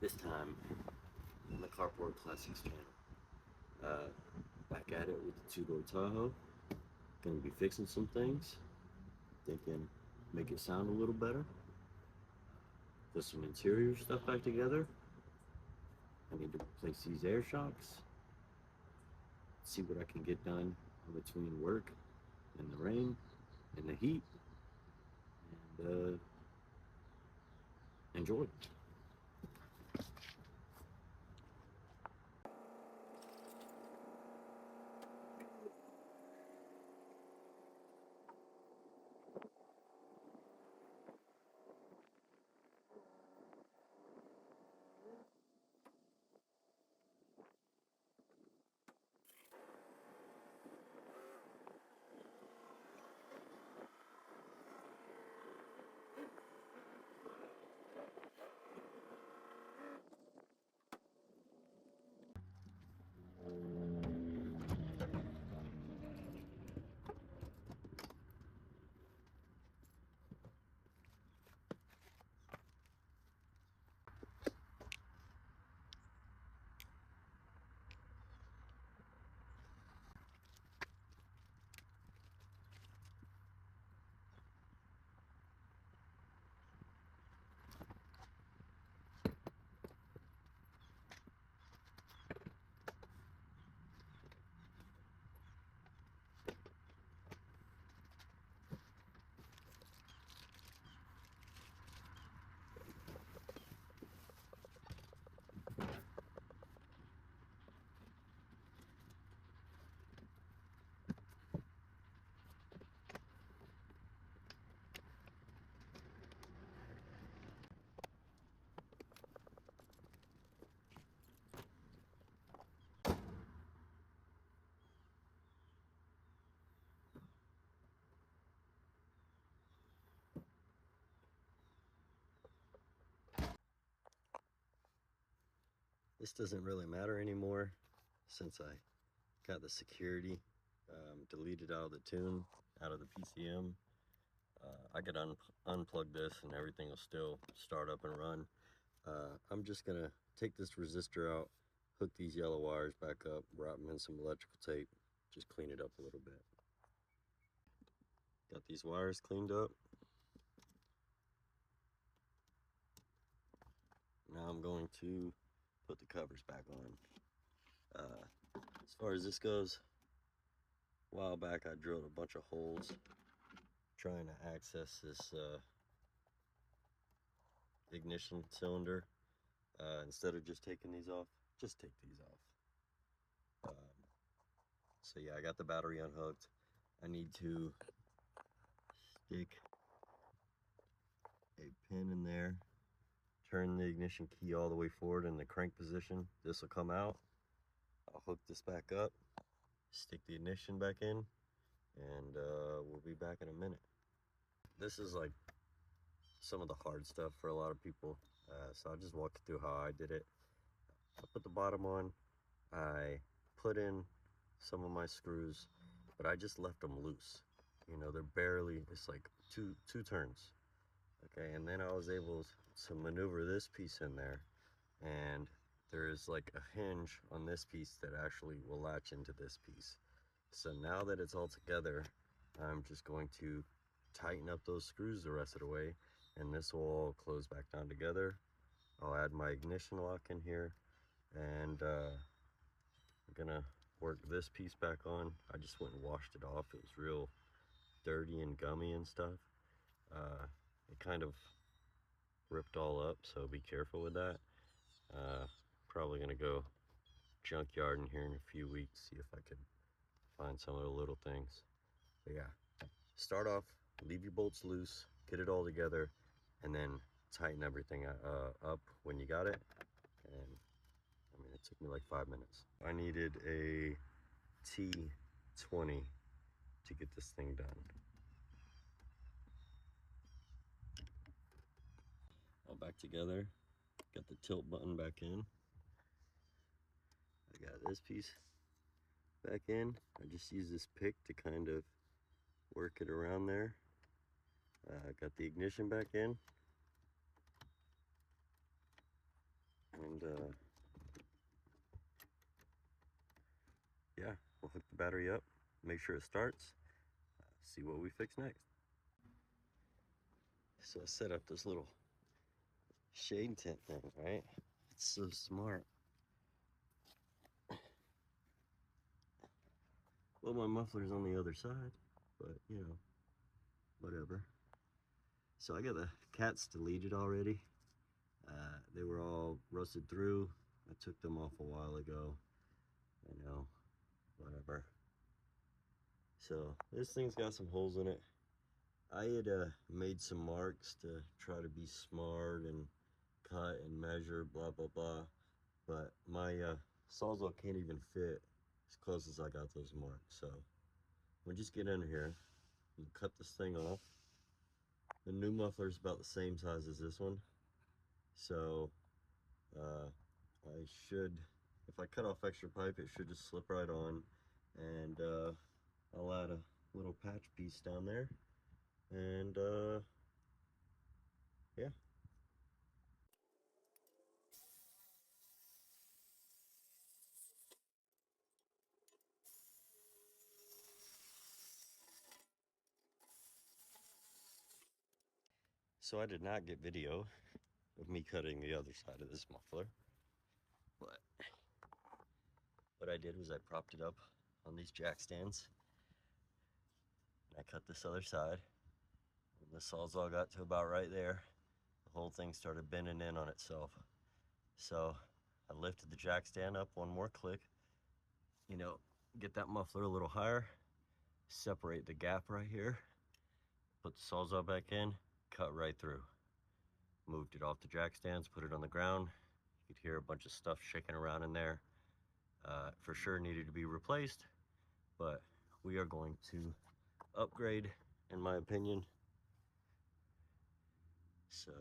This time on the Carport Classics channel. Back at it with the two-door Tahoe. Gonna be fixing some things. Thinking make it sound a little better. Put some interior stuff back together. I need to replace these air shocks. See what I can get done in between work and the rain and the heat. And enjoy. This doesn't really matter anymore since I got the security deleted out of the tune, out of the PCM. I could unplug this and everything will still start up and run. I'm just gonna take this resistor out, hook these yellow wires back up, wrap them in some electrical tape, just clean it up a little bit. Got these wires cleaned up. Now I'm going to put the covers back on. As far as this goes, a while back I drilled a bunch of holes trying to access this ignition cylinder. Instead of just taking these off, just take these off. So yeah, I got the battery unhooked. I need to stick a pin in there, turn the ignition key all the way forward in the crank position. This will come out. I'll hook this back up, stick the ignition back in, and we'll be back in a minute. This is like some of the hard stuff for a lot of people, so I'll just walk you through how I did it. I put the bottom on, I put in some of my screws, but I just left them loose. You know, they're barely, it's like two turns. Okay, and then I was able to maneuver this piece in there, and there is like a hinge on this piece that actually will latch into this piece. So now that it's all together, I'm just going to tighten up those screws the rest of the way, and this will all close back down together. I'll add my ignition lock in here, and I'm gonna work this piece back on. I just went and washed it off. It was real dirty and gummy and stuff. It kind of ripped all up, so be careful with that. Probably gonna go junkyard in here in a few weeks, see if I could find some of the little things. But yeah, start off, leave your bolts loose, get it all together, and then tighten everything up when you got it. And I mean, it took me like 5 minutes. I needed a T20 to get this thing done. All back together, got the tilt button back in. I got this piece back in. I just use this pick to kind of work it around there. Got the ignition back in. yeah, we'll hook the battery up, make sure it starts, see what we fix next. So I set up this little shade tent thing, right? It's so smart. Well, my muffler's on the other side, but you know, whatever. So I got the cats deleted already. They were all rusted through. I took them off a while ago. I know, whatever. So this thing's got some holes in it. I had made some marks to try to be smart and cut and measure, blah, blah, blah. But my Sawzall can't even fit as close as I got those marks. So we'll just get in here and cut this thing off. The new muffler is about the same size as this one. So I should, if I cut off extra pipe, it should just slip right on. And I'll add a little patch piece down there. And yeah. So I did not get video of me cutting the other side of this muffler, but what I did was I propped it up on these jack stands and I cut this other side. When the Sawzall got to about right there, the whole thing started bending in on itself. So I lifted the jack stand up one more click, you know, get that muffler a little higher, separate the gap right here, put the Sawzall back in, cut right through. Moved it off the jack stands, put it on the ground. You could hear a bunch of stuff shaking around in there. For sure needed to be replaced, but we are going to upgrade, in my opinion. So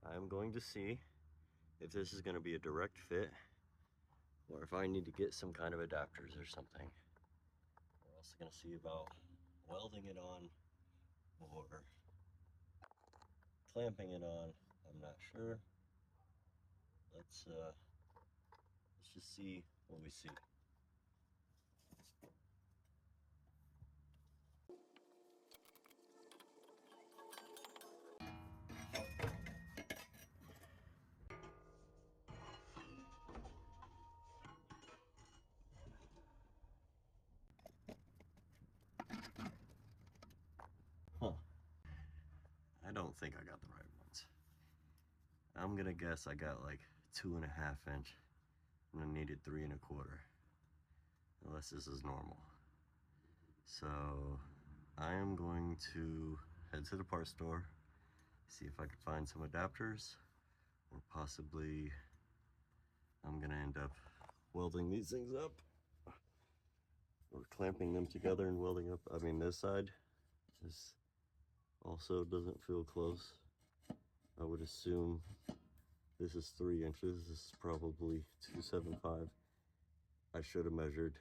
I'm going to see if this is going to be a direct fit or if I need to get some kind of adapters or something. We're also going to see about welding it on or clamping it on. I'm not sure. Let's just see what we see. Huh. I don't think I got the right ones. I'm gonna guess I got like 2.5 inch and I needed 3 1/4. Unless this is normal. So I am going to head to the parts store, see if I can find some adapters, or possibly I'm gonna end up welding these things up or clamping them together and welding up. I mean, this side is also doesn't feel close. I would assume this is 3 inches. This is probably 275. I should have measured.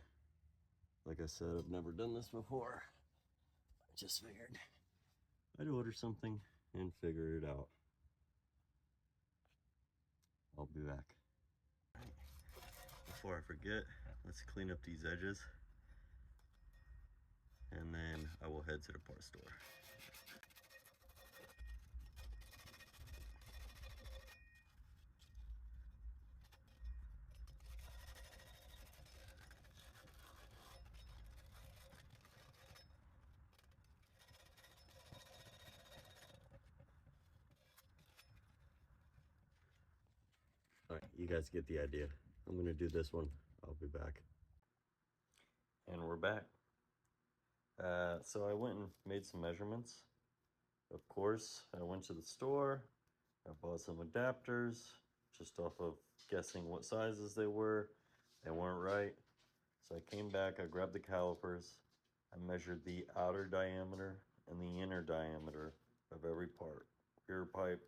Like I said, I've never done this before. I just figured I'd order something and figure it out. I'll be back. Before I forget, let's clean up these edges and then I will head to the parts store. All right, you guys get the idea. I'm gonna do this one. I'll be back. And we're back. So I went and made some measurements. Of course, I went to the store. I bought some adapters just off of guessing what sizes they were. They weren't right. So I came back, I grabbed the calipers. I measured the outer diameter and the inner diameter of every part. Rear pipe,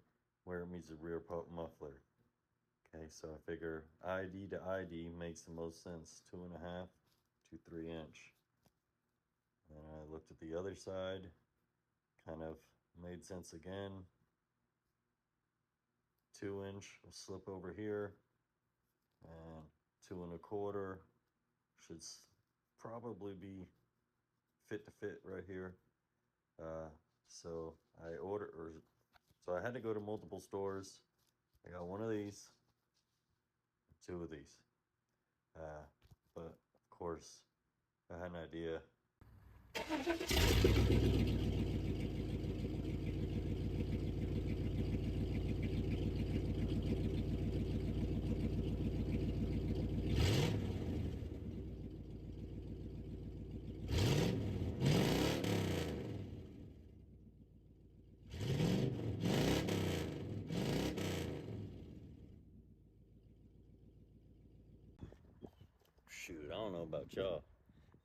where it meets the rear pipe muffler. Okay, so I figure ID to ID makes the most sense, 2.5 to 3 inch. And I looked at the other side, kind of made sense again. 2 inch will slip over here. and 2 1/4 should probably be fit to fit right here. So I had to go to multiple stores. I got one of these, 2 of these, but of course I had an idea. Shoot, I don't know about y'all.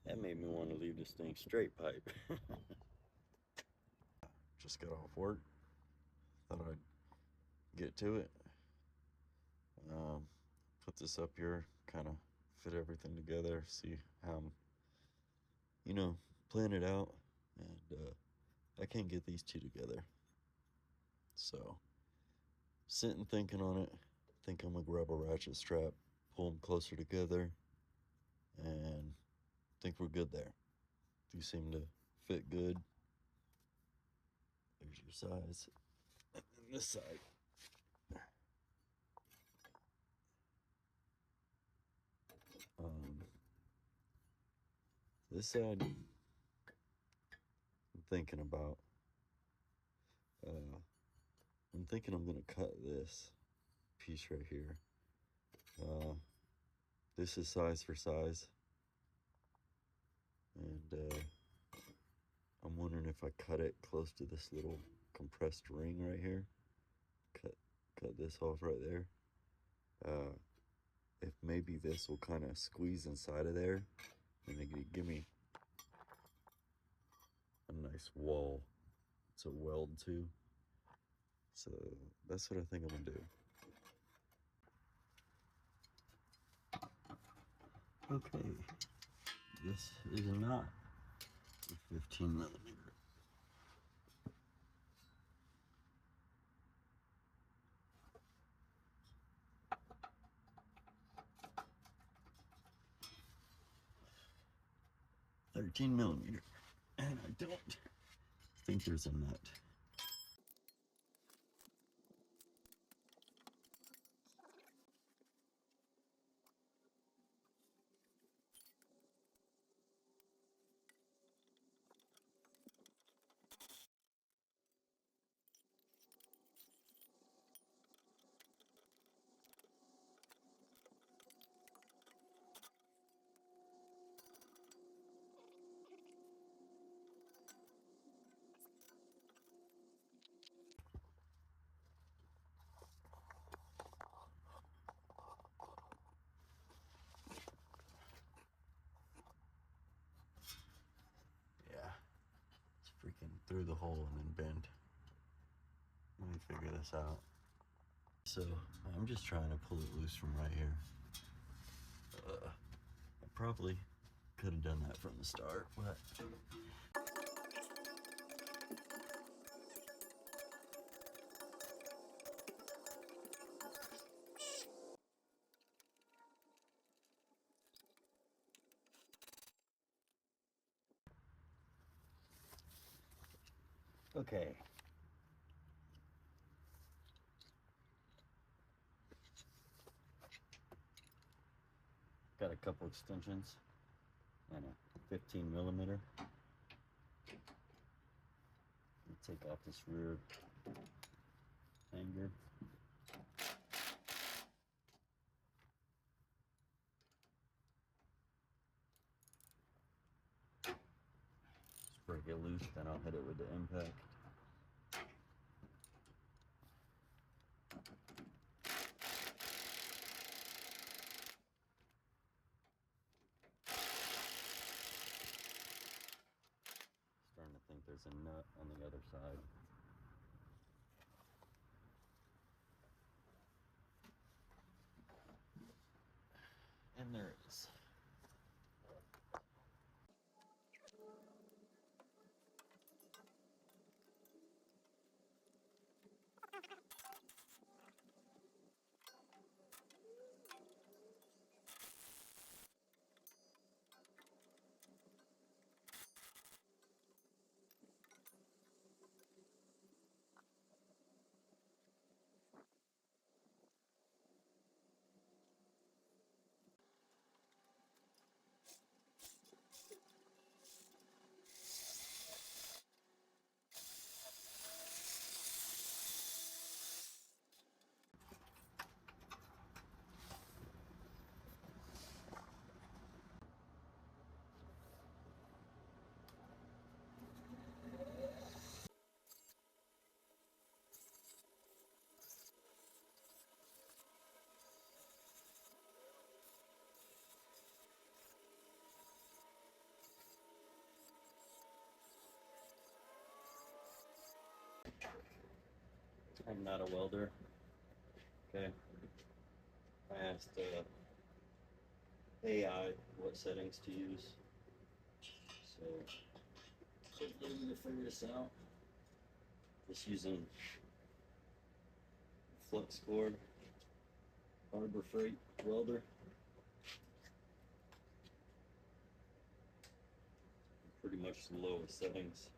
That made me want to leave this thing straight pipe. Just got off work. Thought I'd get to it. Put this up here, kind of fit everything together, see how I'm, plan it out. And I can't get these two together. So, sitting thinking on it. Think I'm gonna grab a ratchet strap, pull them closer together, and think we're good there. These seem to fit good. There's your size. And then this side. This side, I'm thinking about, I'm thinking I'm gonna cut this piece right here. This is size for size. And I'm wondering if I cut it close to this little compressed ring right here. Cut this off right there. If maybe this will kind of squeeze inside of there and give me a nice wall to weld to. So that's what I think I'm gonna do. Okay, this is not a 15mm. $13mm, and I don't think there's a nut. Freaking through the hole and then bend. Let me figure this out. So I'm just trying to pull it loose from right here. I probably could have done that from the start, but okay. Got a couple extensions and a 15mm. Take off this rear hanger. Just break it loose, then I'll hit it with the impact. Starting to think there's a nut on the other side. And there it is. I'm not a welder. Okay. I asked AI what settings to use. So hopefully we can figure this out. Just using flux cord, Harbor Freight welder. Pretty much the lowest settings.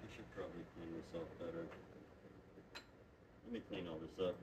I should probably clean this up better. Let me clean all this up.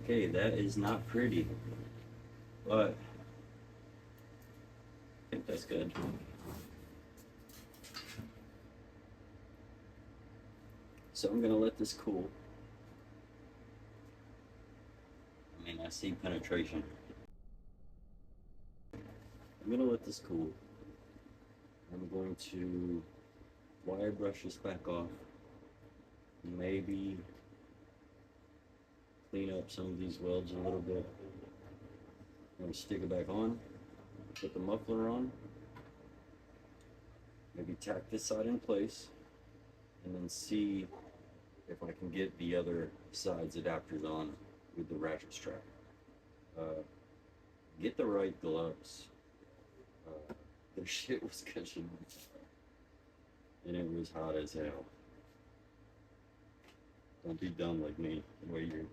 Okay, that is not pretty, but I think that's good. So I'm gonna let this cool. I mean, I see penetration. I'm gonna let this cool. I'm going to wire brush this back off. Maybe clean up some of these welds a little bit. I'm gonna stick it back on, put the muffler on, maybe tack this side in place, and then see if I can get the other side's adapters on with the ratchet strap. Get the right gloves. Their shit was catching on fire, and it was hot as hell. Don't be dumb like me, wear your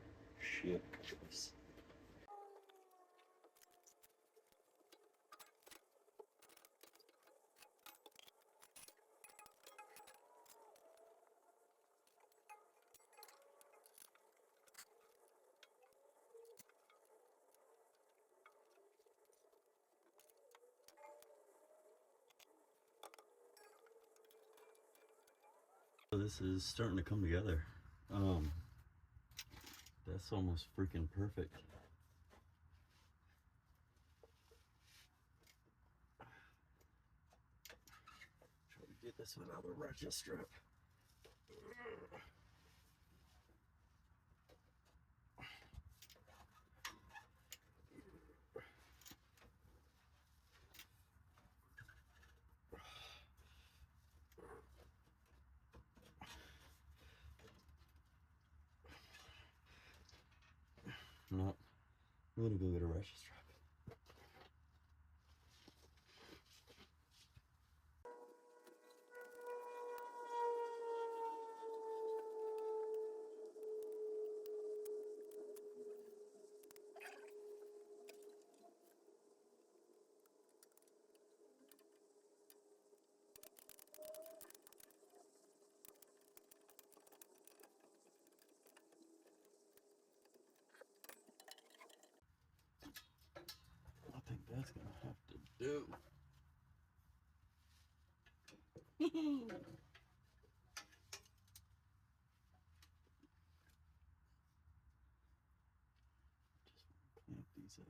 shit gloves. So this is starting to come together. That's almost freaking perfect. Try to get this without a ratchet strap. No, I'm gonna go get a ratchet strap. I think that's gonna have to do. Just clamp these up.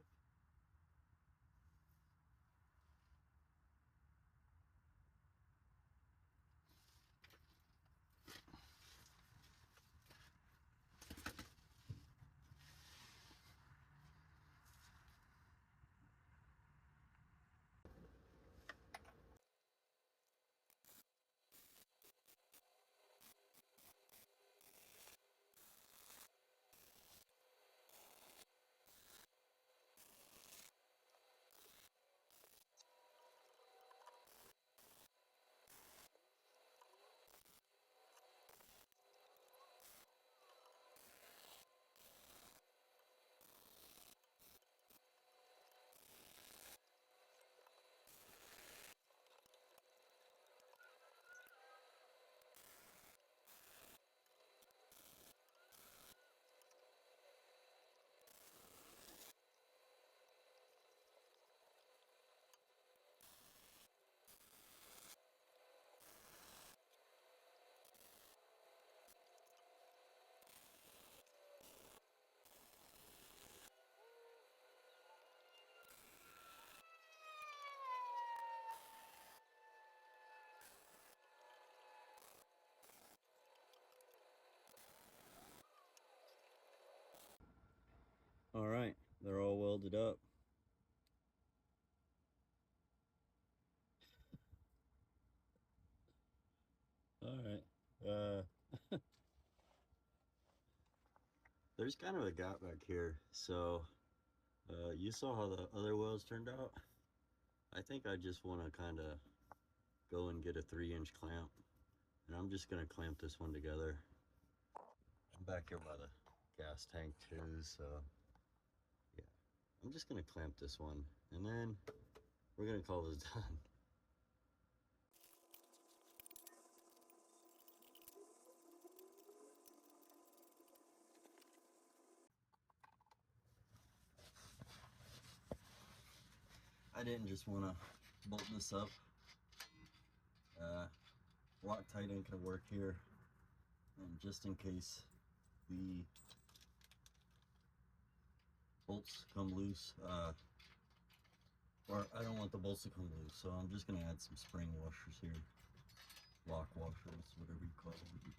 All right, they're all welded up. All right, there's kind of a gap back here, so you saw how the other welds turned out. I think I just want to kind of go and get a 3-inch clamp, and I'm just gonna clamp this one together. I'm back here by the gas tank too, so yeah, I'm just gonna clamp this one, and then we're gonna call this done. I didn't just want to bolt this up. Loctite ain't gonna work here, and just in case the bolts come loose, or I don't want the bolts to come loose, so I'm just gonna add some spring washers here, lock washers, whatever you call them.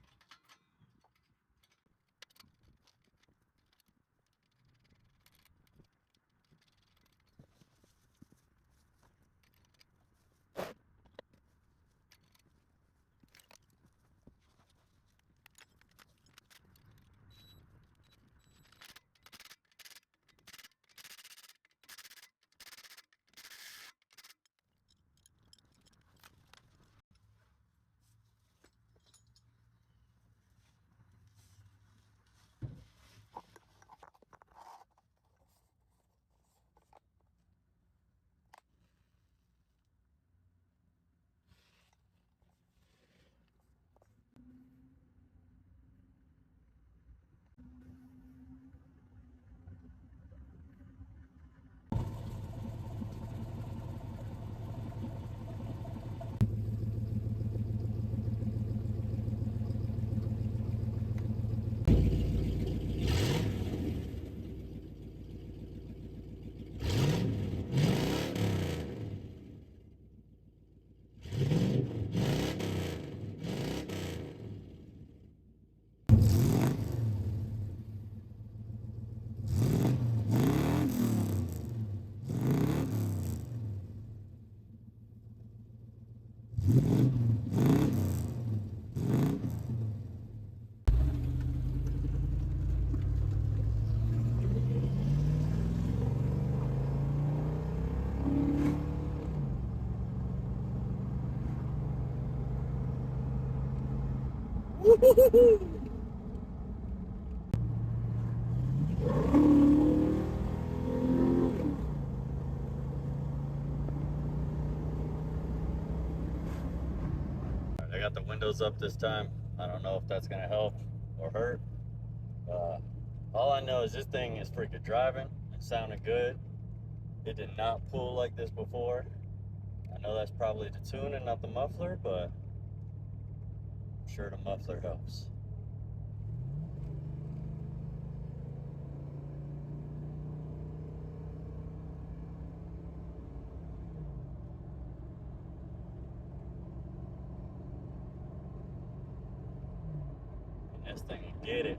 I got the windows up this time. I don't know if that's gonna help or hurt. All I know is this thing is freaking driving. It sounded good. It did not pull like this before. I know that's probably the tune and not the muffler, but I'm sure the muffler helps. And this thing will get it.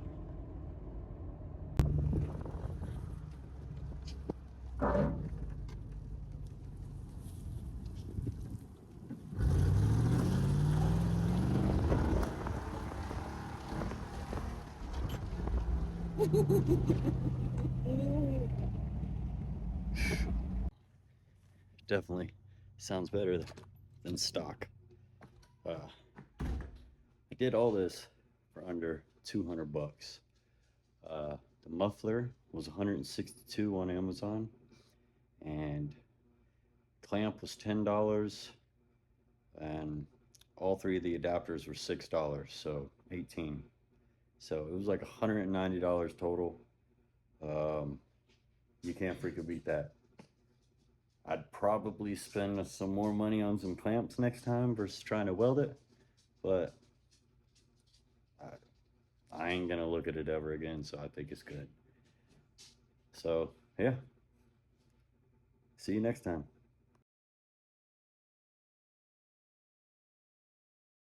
Definitely sounds better than stock. I did all this for under 200 bucks. The muffler was 162 on Amazon, and clamp was $10, and all three of the adapters were $6, so 18. So it was like $190 total. You can't freaking beat that. I'd probably spend some more money on some clamps next time versus trying to weld it, but I ain't gonna look at it ever again, so I think it's good. So yeah, see you next time.